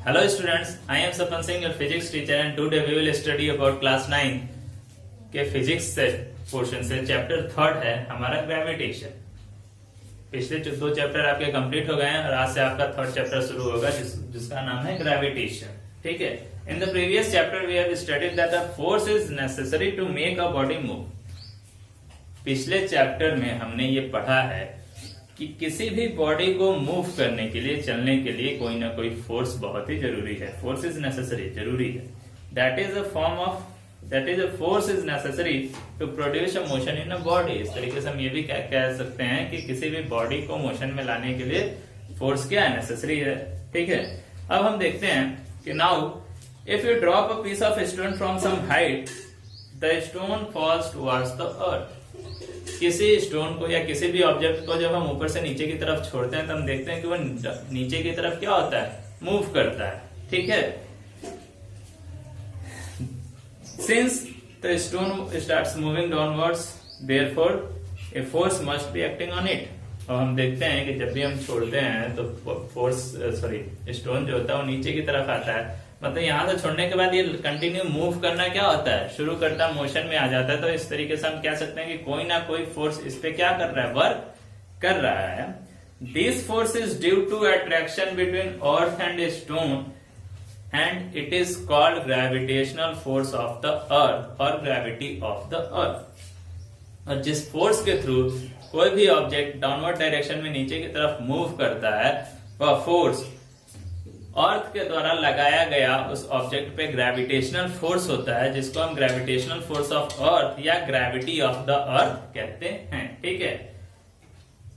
Hello students, I am Sapan Singh, your physics teacher, and today we will study about class 9 के physics से portion से chapter 3 है हमारा gravitation. पिछले दो चैप्टर आपके कंप्लीट हो गए हैं और आज से आपका थर्ड चैप्टर शुरू होगा जिसका नाम है ग्रेविटेशन। ठीक है, in the previous chapter we have studied that the force is necessary to make a body move. पिछले चैप्टर में हमने ये पढ़ा है कि किसी भी बॉडी को मूव करने के लिए, चलने के लिए कोई ना कोई फोर्स बहुत ही जरूरी है। फोर्स इज नेसेसरी, जरूरी है। That is a force is necessary to produce a motion in a body. इस तरीके से हम ये भी कह सकते हैं कि किसी भी बॉडी को मोशन में लाने के लिए फोर्स क्या है, नेसेसरी है। ठीक है, अब हम देखते हैं कि now if you drop a piece of stone from some height, the stone falls towards the earth. किसी स्टोन को या किसी भी ऑब्जेक्ट को जब हम ऊपर से नीचे की तरफ छोड़ते हैं तो हम देखते हैं कि वो नीचे की तरफ क्या होता है, मूव करता है। ठीक है, since the stone starts moving downwards, therefore a force must be acting on it. और हम देखते हैं कि जब भी हम छोड़ते हैं तो स्टोन जो होता है वो नीचे की तरफ आता है। मतलब यहाँ से छोड़ने के बाद ये कंटिन्यू मूव करना क्या होता है, शुरू करता है, मोशन में आ जाता है। तो इस तरीके से हम कह सकते हैं कि कोई ना कोई फोर्स इस पे क्या कर रहा है, वर्क कर रहा है। This force is due to attraction between earth and stone and it is called gravitational force of the earth और ग्रेविटी ऑफ द अर्थ। और जिस फोर्स के थ्रू कोई भी ऑब्जेक्ट डाउनवर्ड डायरेक्शन में नीचे की तरफ मूव करता है, वह फोर्स अर्थ के द्वारा लगाया गया उस ऑब्जेक्ट पे ग्रेविटेशनल फोर्स होता है, जिसको हम ग्रेविटेशनल फोर्स ऑफ अर्थ या ग्रेविटी ऑफ द अर्थ कहते हैं। ठीक है,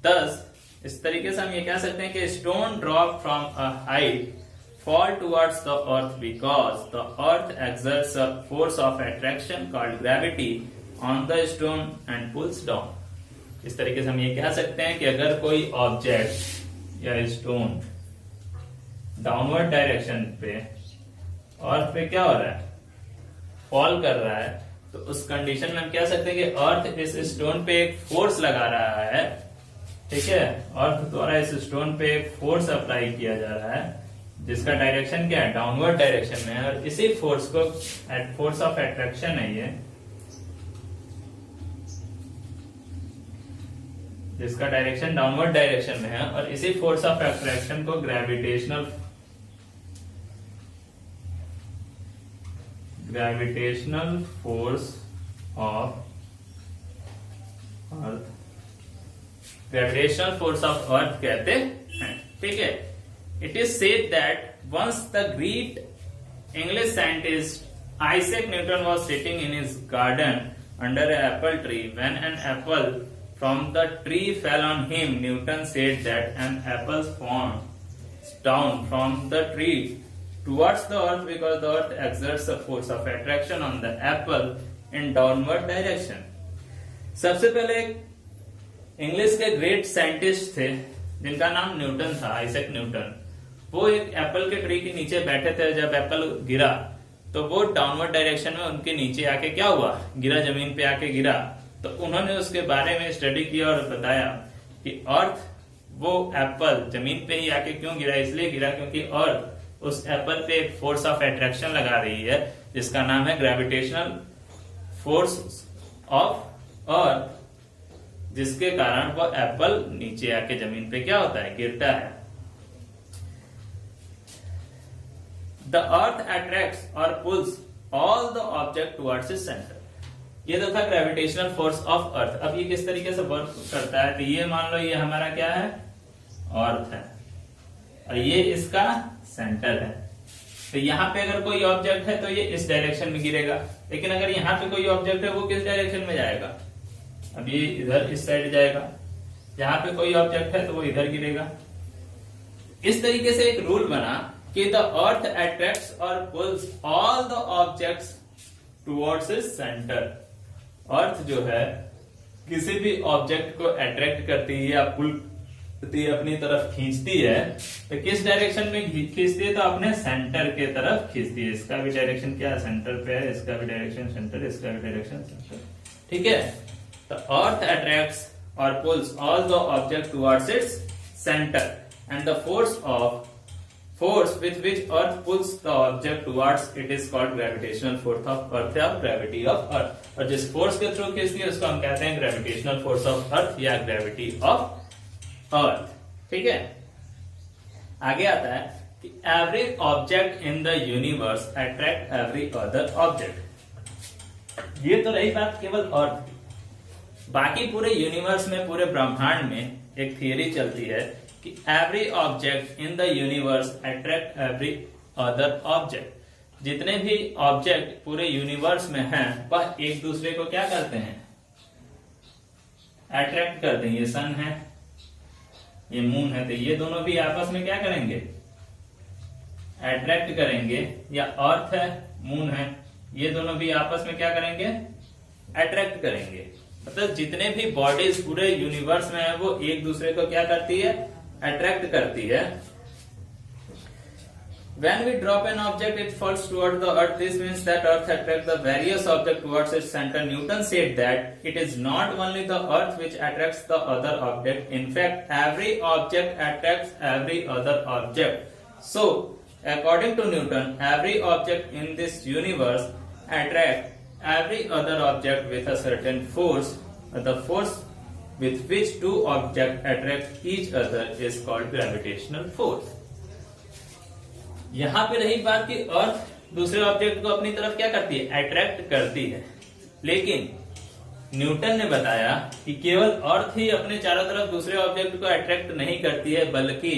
थस इस तरीके से हम ये कह सकते हैं कि stone drop from a height fall towards the earth because the earth exerts a force of attraction called gravity on the stone and pulls down। इस तरीके से हम ये कह सकते हैं कि अगर कोई ऑब्जेक्ट या स्टोन डाउनवर्ड डायरेक्शन पे अर्थ पे क्या हो रहा है, फॉल कर रहा है, तो उस कंडीशन में हम कह सकते हैं कि अर्थ इस स्टोन पे एक फोर्स लगा रहा है। ठीक है, अर्थ द्वारा इस स्टोन पे एक फोर्स अप्लाई किया जा रहा है जिसका डायरेक्शन क्या है, डाउनवर्ड डायरेक्शन में है। और इसी फोर्स को फोर्स ऑफ अट्रैक्शन है ये, जिसका डायरेक्शन डाउनवर्ड डायरेक्शन में है। और इसी फोर्स ऑफ अट्रैक्शन को gravitational force of earth, gravitational force of earth कहते हैं। ठीक है, it is said that once the great English scientist Isaac Newton was sitting in his garden under an apple tree. When an apple from the tree fell on him, Newton said that an apple falls down from the tree towards the earth because the earth exerts a force of attraction on the apple in downward direction। सबसे पहले English के great scientist थे जिनका नाम Newton था, Isaac Newton. वो एक Apple के ट्री के नीचे बैठे थे। जब एप्पल गिरा तो वो डाउनवर्ड डायरेक्शन में उनके नीचे आके क्या हुआ, गिरा, जमीन पे आके गिरा। तो उन्होंने उसके बारे में स्टडी किया और बताया कि अर्थ वो एप्पल जमीन पे ही आके क्यों गिरा, इसलिए गिरा क्योंकि अर्थ उस एप्पल पे एक फोर्स ऑफ अट्रैक्शन लगा रही है जिसका नाम है ग्रेविटेशनल फोर्स ऑफ अर्थ, जिसके कारण वो एप्पल नीचे आके जमीन पे क्या होता है, गिरता है। The earth attracts or pulls all the object towards its center। ये तो था ग्रेविटेशनल फोर्स ऑफ अर्थ। अब ये किस तरीके से वर्क करता है, तो ये मान लो ये हमारा क्या है, अर्थ है, और ये इसका सेंटर है। तो यहाँ पे अगर कोई ऑब्जेक्ट है तो ये इस डायरेक्शन में गिरेगा, लेकिन अगर यहाँ पे कोई ऑब्जेक्ट है वो किस डायरेक्शन में जाएगा, अब ये इधर इस साइड जाएगा। यहाँ पे कोई ऑब्जेक्ट है तो वो इधर गिरेगा। इस तरीके से एक रूल बना कि द अर्थ अट्रैक्ट्स और pulls all the objects towards its centre. Earth जो है किसी भी ऑब्जेक्ट को अट्रैक्ट करती है या पुल करती है, अपनी तरफ खींचती है, तो किस डायरेक्शन में खींचती है, तो अपने सेंटर के तरफ खींचती है। इसका भी डायरेक्शन क्या है, सेंटर पे है, इसका भी डायरेक्शन सेंटर, इसका भी डायरेक्शन सेंटर। ठीक है, तो अर्थ अट्रैक्ट्स और pulls all the object towards its center and the force with which earth pulls the object towards it is called gravitational force of earth या gravity of earth। और जिस force के through खींचती है उसको हम कहते हैं ग्रेविटेशनल फोर्स ऑफ अर्थ या ग्रेविटी ऑफ अर्थ। ठीक है, आगे आता है कि every object in the universe attract every other object. ये तो रही बात केवल अर्थ की। बाकी पूरे यूनिवर्स में, पूरे ब्रह्मांड में एक थियरी चलती है कि every object in the universe attract every other object. जितने भी ऑब्जेक्ट पूरे यूनिवर्स में हैं वह एक दूसरे को क्या करते हैं, अट्रैक्ट करते हैं। ये सन है, ये मून है, तो ये दोनों भी आपस में क्या करेंगे, अट्रैक्ट करेंगे। या अर्थ है, मून है, ये दोनों भी आपस में क्या करेंगे, अट्रैक्ट करेंगे। मतलब जितने भी बॉडीज पूरे यूनिवर्स में है वो एक दूसरे को क्या करती है, अट्रैक्ट करती है। When we drop an object, it falls toward the earth. This means that earth attracts the various object towards its center. Newton said that it is not only the earth which attracts the other object. In fact, every object attracts every other object. So, according to Newton, every object in this universe attracts every other object with a certain force. The force with which two objects attract each other is called gravitational force। यहां पे रही बात कि अर्थ दूसरे object को अपनी तरफ क्या करती है, अट्रैक्ट करती है। लेकिन न्यूटन ने बताया कि केवल अर्थ ही अपने चारों तरफ दूसरे ऑब्जेक्ट को अट्रैक्ट नहीं करती है, बल्कि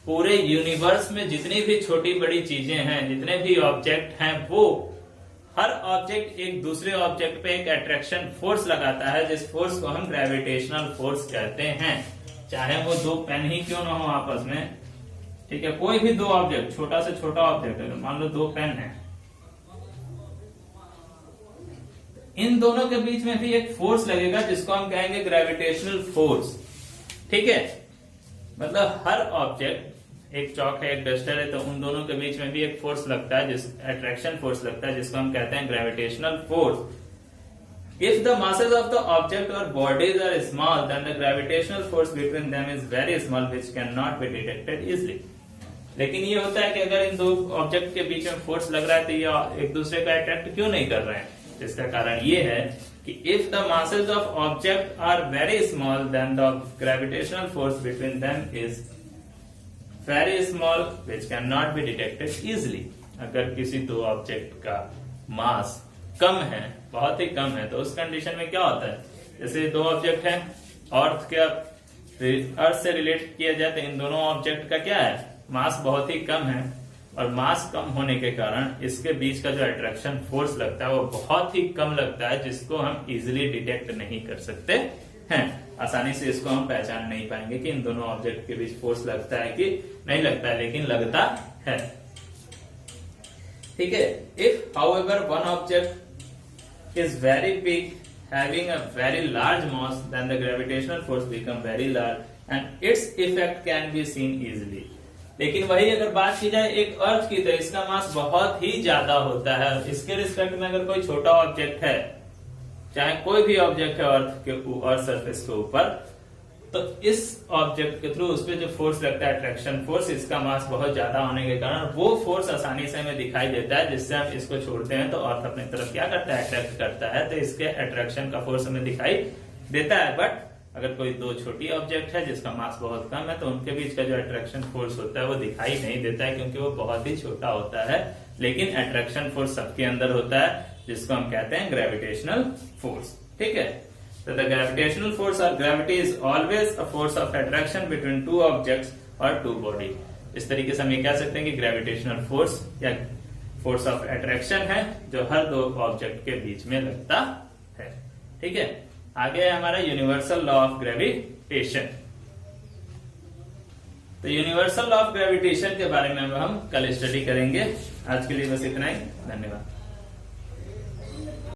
पूरे यूनिवर्स में जितनी भी छोटी बड़ी चीजें हैं, जितने भी ऑब्जेक्ट हैं, वो हर ऑब्जेक्ट एक दूसरे ऑब्जेक्ट पे एक अट्रैक्शन फोर्स लगाता है, जिस फोर्स को हम ग्रेविटेशनल फोर्स कहते हैं। चाहे वो दो पेन ही क्यों ना हो आपस में, ठीक है, कोई भी दो ऑब्जेक्ट, छोटा से छोटा ऑब्जेक्ट है, मान लो दो पेन है, इन दोनों के बीच में भी एक फोर्स लगेगा जिसको हम कहेंगे ग्रेविटेशनल फोर्स। ठीक है, मतलब हर ऑब्जेक्ट, एक चौक है, एक डस्टर है, तो उन दोनों के बीच में भी एक फोर्स लगता है, जिस अट्रैक्शन फोर्स लगता है, जिसको हम कहते हैं gravitational force. If the masses of the object or bodies are small, then the gravitational force between them is very small, which cannot be detected easily। लेकिन ये होता है कि अगर इन दो ऑब्जेक्ट के बीच में फोर्स लग रहा है तो ये एक दूसरे को अट्रैक्ट क्यों नहीं कर रहे हैं। इसका कारण ये है कि if the masses of object are very small, then the gravitational force between them is very small, which cannot be detected easily। अगर किसी दो ऑब्जेक्ट का मास कम है, बहुत ही कम है, तो उस कंडीशन में क्या होता है, जैसे दो ऑब्जेक्ट है, अर्थ से रिलेट किया जाए तो इन दोनों ऑब्जेक्ट का क्या है, मास बहुत ही कम है, और मास कम होने के कारण इसके बीच का जो अट्रैक्शन फोर्स लगता है वो बहुत ही कम लगता है, जिसको हम इजिली डिटेक्ट नहीं कर सकते हैं। आसानी से इसको हम पहचान नहीं पाएंगे कि इन दोनों ऑब्जेक्ट के बीच फोर्स लगता है कि नहीं लगता है, लेकिन लगता है। ठीक है, if however one object is very big, having a very large mass, then the gravitational force become very large and its effect can be seen easily. लेकिन वही अगर बात की जाए एक अर्थ की, तो इसका मास बहुत ही ज्यादा होता है। इसके रिस्पेक्ट में अगर कोई छोटा ऑब्जेक्ट है, चाहे कोई भी ऑब्जेक्ट है अर्थ सरफेस के ऊपर, तो इस ऑब्जेक्ट के थ्रू उस पर जो फोर्स लगता है, अट्रैक्शन फोर्स, इसका मास बहुत ज्यादा होने के कारण वो फोर्स आसानी से हमें दिखाई देता है, जिससे हम इसको छोड़ते हैं तो अर्थ अपनी तरफ क्या करता है, अट्रैक्ट करता है, तो इसके अट्रैक्शन का फोर्स हमें दिखाई देता है। बट अगर कोई दो छोटी ऑब्जेक्ट है जिसका मास बहुत कम है, तो उनके बीच का जो अट्रैक्शन फोर्स होता है वो दिखाई नहीं देता है, क्योंकि वो बहुत ही छोटा होता है। लेकिन अट्रैक्शन फोर्स सबके अंदर होता है, जिसको हम कहते हैं ग्रेविटेशनल फोर्स। ठीक है, तो द ग्रेविटेशनल फोर्स और gravity is always a force of attraction between two objects और टू बॉडी। इस तरीके से हम ये कह सकते हैं कि ग्रेविटेशनल फोर्स या फोर्स ऑफ अट्रैक्शन है जो हर दो ऑब्जेक्ट के बीच में लगता है। ठीक है, आगे है हमारा यूनिवर्सल लॉ ऑफ ग्रेविटेशन। तो यूनिवर्सल लॉ ऑफ ग्रेविटेशन के बारे में हम कल स्टडी करेंगे। आज के लिए बस इतना ही, धन्यवाद।